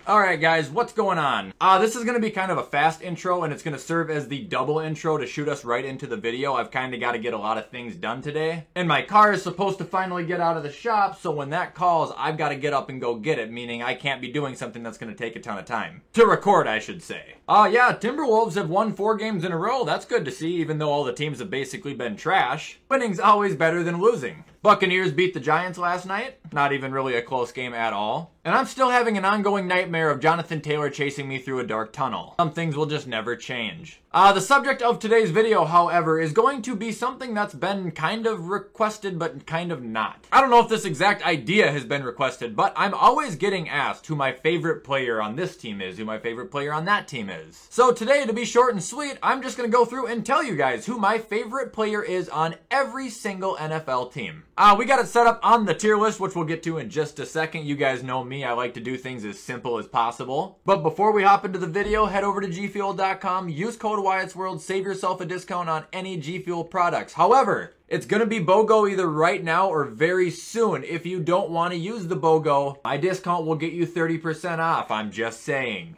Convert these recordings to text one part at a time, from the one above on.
Alright guys, what's going on? This is going to be kind of a fast intro, and it's going to serve as the double intro to shoot us right into the video. I've kind of got to get a lot of things done today. And my car is supposed to finally get out of the shop, so when that calls, I've got to get up and go get it, meaning I can't be doing something that's going to take a ton of time. To record, I should say. Yeah, Timberwolves have won 4 games in a row. That's good to see, even though all the teams have basically been trash. Winning's always better than losing. Buccaneers beat the Giants last night. Not even really a close game at all. And I'm still having an ongoing nightmare of Jonathan Taylor chasing me through a dark tunnel. Some things will just never change. The subject of today's video, however, is going to be something that's been kind of requested, but kind of not. I don't know if this exact idea has been requested, but I'm always getting asked who my favorite player on this team is, who my favorite player on that team is. So today, to be short and sweet, I'm just gonna go through and tell you guys who my favorite player is on every single NFL team. We got it set up on the tier list, which we'll get to in just a second. You guys know me, I like to do things as simple as possible. But before we hop into the video, head over to gfuel.com, use code Wyatt's World, save yourself a discount on any G Fuel products. However, it's gonna be BOGO either right now or very soon. If you don't wanna use the BOGO, my discount will get you 30% off, I'm just saying.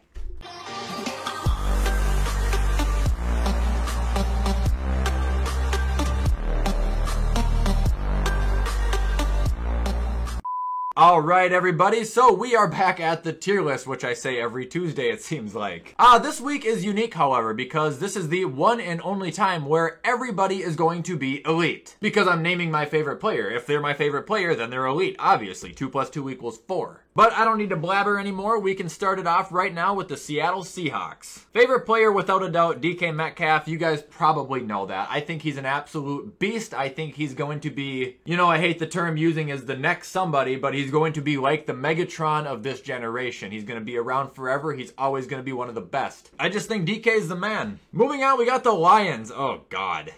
Alright everybody, so we are back at the tier list, which I say every Tuesday it seems like. This week is unique however, because this is the one and only time where everybody is going to be elite. Because I'm naming my favorite player. If they're my favorite player, then they're elite, obviously. 2 + 2 = 4. But I don't need to blabber anymore, we can start it off right now with the Seattle Seahawks. Favorite player without a doubt, DK Metcalf, you guys probably know that. I think he's an absolute beast, I think he's going to be, you know, I hate the term using as the next somebody, but he's going to be like the Megatron of this generation. He's going to be around forever, he's always going to be one of the best. I just think DK is the man. Moving on, we got the Lions. Oh god.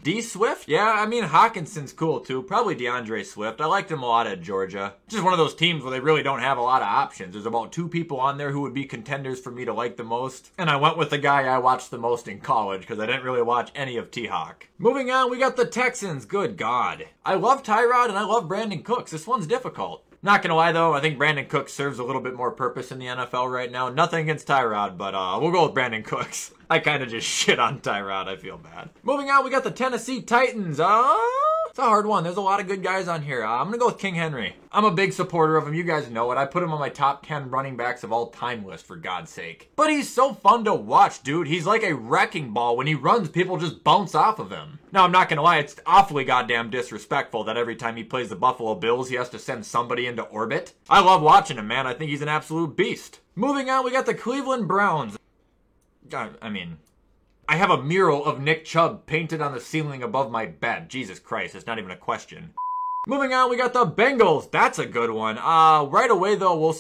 D Swift? Yeah, I mean, Hawkinson's cool too. Probably DeAndre Swift. I liked him a lot at Georgia. Just one of those teams where they really don't have a lot of options. There's about 2 people on there who would be contenders for me to like the most. And I went with the guy I watched the most in college because I didn't really watch any of T-Hawk. Moving on, we got the Texans. Good God. I love Tyrod and I love Brandon Cooks. This one's difficult. Not gonna lie though, I think Brandon Cooks serves a little bit more purpose in the NFL right now. Nothing against Tyrod, but we'll go with Brandon Cooks. I kind of just shit on Tyrod, I feel bad. Moving on, we got the Tennessee Titans. It's a hard one. There's a lot of good guys on here. I'm gonna go with King Henry. I'm a big supporter of him, you guys know it. I put him on my top 10 running backs of all time list, for God's sake. But he's so fun to watch, dude. He's like a wrecking ball. When he runs, people just bounce off of him. Now, I'm not gonna lie, it's awfully goddamn disrespectful that every time he plays the Buffalo Bills, he has to send somebody into orbit. I love watching him, man. I think he's an absolute beast. Moving on, we got the Cleveland Browns. I mean, I have a mural of Nick Chubb painted on the ceiling above my bed. Jesus Christ, it's not even a question. Moving on, we got the Bengals. That's a good one. Right away, though, we'll...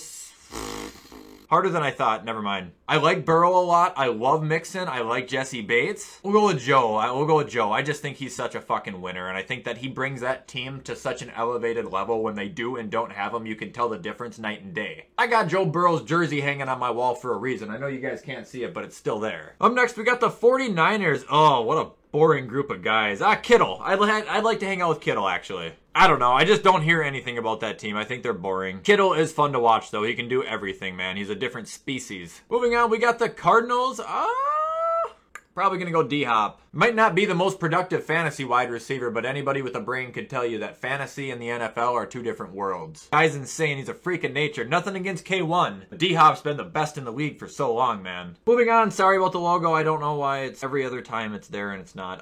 Harder than I thought. Never mind. I like Burrow a lot. I love Mixon. I like Jesse Bates. We'll go with Joe. We'll go with Joe. I just think he's such a fucking winner, and I think that he brings that team to such an elevated level. When they do and don't have him, you can tell the difference night and day. I got Joe Burrow's jersey hanging on my wall for a reason. I know you guys can't see it, but it's still there. Up next, we got the 49ers. Oh, what a boring group of guys. Kittle. I'd like to hang out with Kittle, actually. I don't know. I just don't hear anything about that team. I think they're boring. Kittle is fun to watch, though. He can do everything, man. He's a different species. Moving on, we got the Cardinals. Probably gonna go D-Hop. Might not be the most productive fantasy wide receiver, but anybody with a brain could tell you that fantasy and the NFL are 2 different worlds. Guy's insane. He's a freak of nature. Nothing against K1, but D-Hop's been the best in the league for so long, man. Moving on. Sorry about the logo. I don't know why it's every other time it's there and it's not.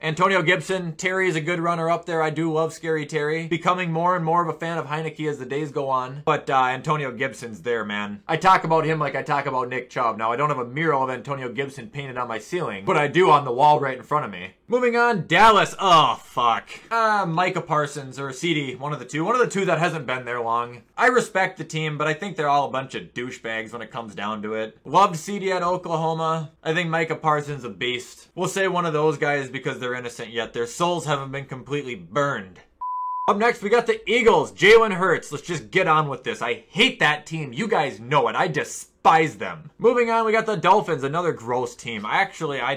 Antonio Gibson. Terry is a good runner up there. I do love Scary Terry. Becoming more and more of a fan of Heineke as the days go on. But Antonio Gibson's there, man. I talk about him like I talk about Nick Chubb. Now, I don't have a mural of Antonio Gibson painted on my ceiling, but I do on the wall right in front of me. Moving on, Dallas. Oh, fuck. Micah Parsons or CD, one of the two. One of the two that hasn't been there long. I respect the team, but I think they're all a bunch of douchebags when it comes down to it. Loved CD at Oklahoma. I think Micah Parsons a beast. We'll say one of those guys because they're innocent, yet their souls haven't been completely burned. Up next, we got the Eagles. Jalen Hurts. Let's just get on with this. I hate that team. You guys know it. I despise them. Moving on, we got the Dolphins, another gross team. I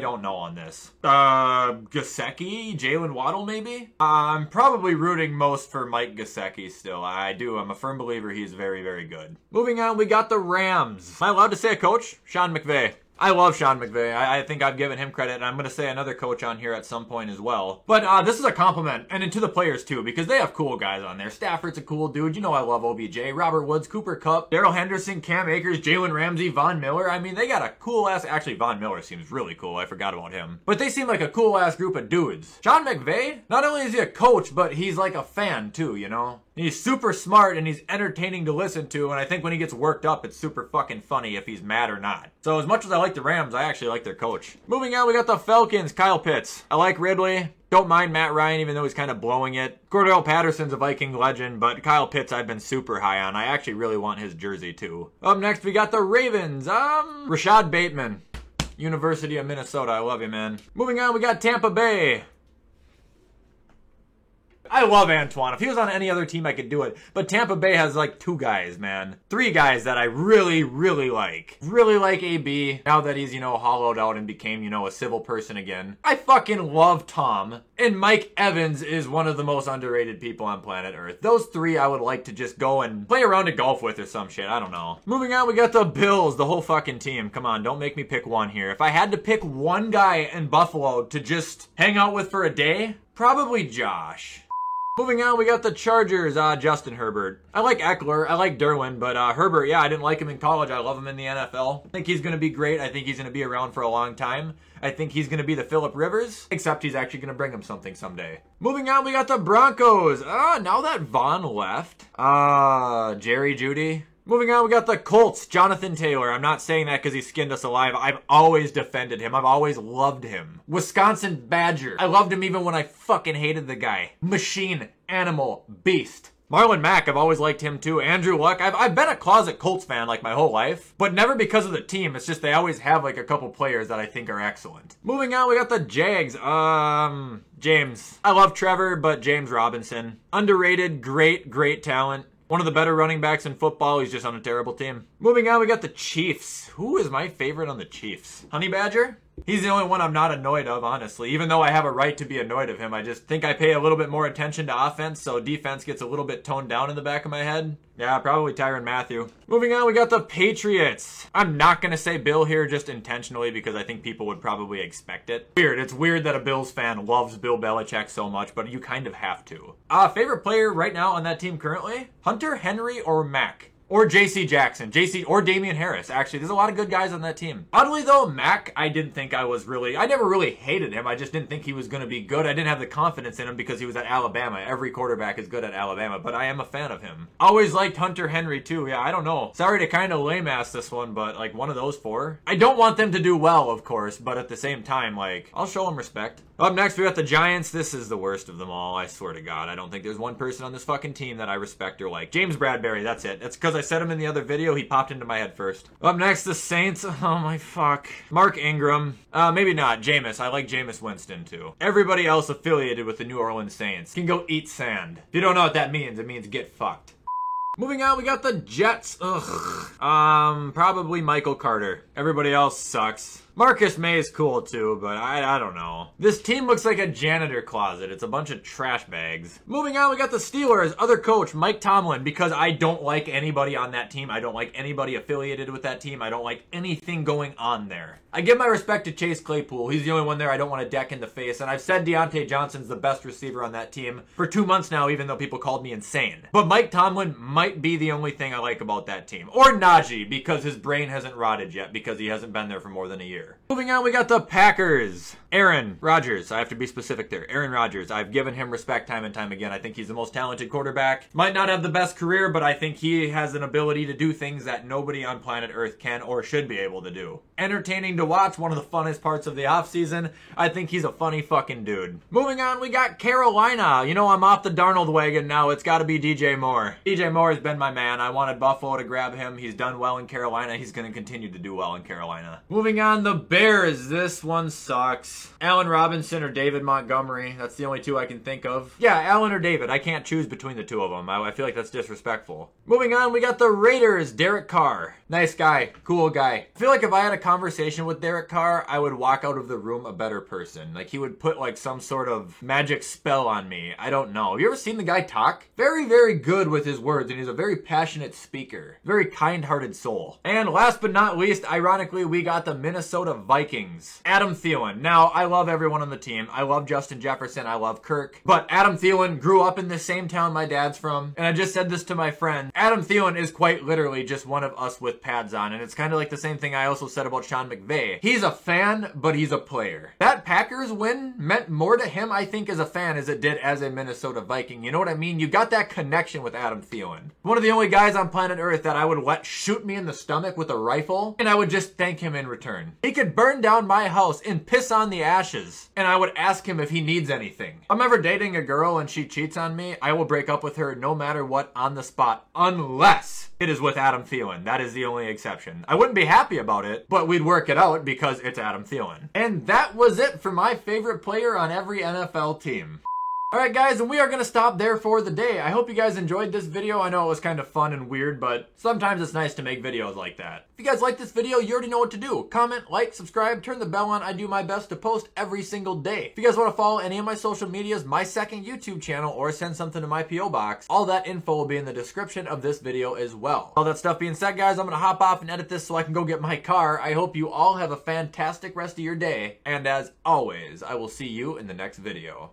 don't know on this. Gesicki? Jalen Waddle, maybe? I'm probably rooting most for Mike Gesicki still. I do. I'm a firm believer he's very, very good. Moving on, we got the Rams. Am I allowed to say a coach? Sean McVay. I love Sean McVay. I think I've given him credit, and I'm going to say another coach on here at some point as well. But this is a compliment, and to the players too, because they have cool guys on there. Stafford's a cool dude. You know I love OBJ. Robert Woods, Cooper Kupp, Darrell Henderson, Cam Akers, Jalen Ramsey, Von Miller. I mean, they got a cool-ass... Actually, Von Miller seems really cool. I forgot about him. But they seem like a cool-ass group of dudes. Sean McVay, not only is he a coach, but he's like a fan too, you know? He's super smart and he's entertaining to listen to, and I think when he gets worked up, it's super fucking funny if he's mad or not. So as much as I like the Rams, I actually like their coach. Moving on, we got the Falcons, Kyle Pitts. I like Ridley. Don't mind Matt Ryan, even though he's kind of blowing it. Cordell Patterson's a Viking legend, but Kyle Pitts I've been super high on. I actually really want his jersey too. Up next, we got the Ravens. Rashad Bateman, University of Minnesota. I love you, man. Moving on, we got Tampa Bay. I love Antoine. If he was on any other team, I could do it. But Tampa Bay has like 2 guys, man. 3 guys that I really, really like. Really like AB, now that he's, you know, hollowed out and became, you know, a civil person again. I fucking love Tom. And Mike Evans is one of the most underrated people on planet Earth. Those 3 I would like to just go and play around to golf with or some shit. I don't know. Moving on, we got the Bills, the whole fucking team. Come on, don't make me pick one here. If I had to pick one guy in Buffalo to just hang out with for a day, probably Josh. Moving on, we got the Chargers, Justin Herbert. I like Eckler, I like Derwin, but Herbert, yeah, I didn't like him in college. I love him in the NFL. I think he's going to be great. I think he's going to be around for a long time. I think he's going to be the Phillip Rivers, except he's actually going to bring him something someday. Moving on, we got the Broncos. Now that Vaughn left, Jerry Jeudy. Moving on, we got the Colts, Jonathan Taylor. I'm not saying that because he skinned us alive. I've always defended him. I've always loved him. Wisconsin Badger. I loved him even when I fucking hated the guy. Machine, animal, beast. Marlon Mack, I've always liked him too. Andrew Luck, I've been a closet Colts fan like my whole life, but never because of the team. It's just they always have like a couple players that I think are excellent. Moving on, we got the Jags. James. I love Trevor, but James Robinson. Underrated, great talent. One of the better running backs in football. He's just on a terrible team. Moving on, we got the Chiefs. Who is my favorite on the Chiefs? Honey Badger? He's the only one I'm not annoyed of, honestly. Even though I have a right to be annoyed of him, I just think I pay a little bit more attention to offense, so defense gets a little bit toned down in the back of my head. Yeah, probably Tyrann Mathieu. Moving on, we got the Patriots. I'm not going to say Bill here just intentionally because I think people would probably expect it. Weird. It's weird that a Bills fan loves Bill Belichick so much, but you kind of have to. Favorite player right now on that team currently? Hunter Henry or Mac? Or J.C. Jackson, or Damian Harris. Actually, there's a lot of good guys on that team. Oddly though, Mac, I never really hated him. I just didn't think he was going to be good. I didn't have the confidence in him because he was at Alabama. Every quarterback is good at Alabama, but I am a fan of him. Always liked Hunter Henry too. Yeah, I don't know. Sorry to kind of lame-ass this one, but like one of those 4. I don't want them to do well, of course, but at the same time, like, I'll show them respect. Up next, we got the Giants. This is the worst of them all, I swear to God. I don't think there's one person on this fucking team that I respect or like. James Bradbury, that's it. That's because I said him in the other video. He popped into my head first. Up next, the Saints. Oh my fuck. Mark Ingram. Maybe not. Jameis. I like Jameis Winston too. Everybody else affiliated with the New Orleans Saints can go eat sand. If you don't know what that means, it means get fucked. Moving on, we got the Jets. Probably Michael Carter. Everybody else sucks. Marcus May is cool too, but I don't know. This team looks like a janitor closet. It's a bunch of trash bags. Moving on, we got the Steelers. Other coach, Mike Tomlin, because I don't like anybody on that team. I don't like anybody affiliated with that team. I don't like anything going on there. I give my respect to Chase Claypool. He's the only one there I don't want to deck in the face. And I've said Deontay Johnson's the best receiver on that team for 2 months now, even though people called me insane. But Mike Tomlin might be the only thing I like about that team. Or Najee, because his brain hasn't rotted yet, because he hasn't been there for more than a year. Moving on, we got the Packers. Aaron Rodgers. I have to be specific there. Aaron Rodgers. I've given him respect time and time again. I think he's the most talented quarterback. Might not have the best career, but I think he has an ability to do things that nobody on planet Earth can or should be able to do. Entertaining to watch. One of the funnest parts of the offseason. I think he's a funny fucking dude. Moving on, we got Carolina. You know, I'm off the Darnold wagon now. It's got to be DJ Moore. DJ Moore has been my man. I wanted Buffalo to grab him. He's done well in Carolina. He's going to continue to do well in Carolina. Moving on, the the Bears, this one sucks. Allen Robinson or David Montgomery. That's the only two I can think of. Yeah, Allen or David. I can't choose between the two of them. I feel like that's disrespectful. Moving on, we got the Raiders, Derek Carr. Nice guy, cool guy. I feel like if I had a conversation with Derek Carr, I would walk out of the room a better person. Like he would put like some sort of magic spell on me. I don't know. Have you ever seen the guy talk? Very, very good with his words, and he's a very passionate speaker. Very kind-hearted soul. And last but not least, ironically, we got the Minnesota Vikings. Adam Thielen. Now, I love everyone on the team. I love Justin Jefferson. I love Kirk. But Adam Thielen grew up in the same town my dad's from. And I just said this to my friend. Adam Thielen is quite literally just one of us with pads on. And it's kind of like the same thing I also said about Sean McVay. He's a fan, but he's a player. That Packers win meant more to him, I think, as a fan as it did as a Minnesota Viking. You know what I mean? You got that connection with Adam Thielen. One of the only guys on planet Earth that I would let shoot me in the stomach with a rifle, and I would just thank him in return. He could burn down my house and piss on the ashes, and I would ask him if he needs anything. If I'm ever dating a girl and she cheats on me, I will break up with her no matter what on the spot, unless it is with Adam Thielen. That is the only exception. I wouldn't be happy about it, but we'd work it out because it's Adam Thielen. And that was it for my favorite player on every NFL team. Alright guys, and we are going to stop there for the day. I hope you guys enjoyed this video. I know it was kind of fun and weird, but sometimes it's nice to make videos like that. If you guys like this video, you already know what to do. Comment, like, subscribe, turn the bell on. I do my best to post every single day. If you guys want to follow any of my social medias, my second YouTube channel, or send something to my P.O. box, all that info will be in the description of this video as well. All that stuff being said, guys, I'm going to hop off and edit this so I can go get my car. I hope you all have a fantastic rest of your day. And as always, I will see you in the next video.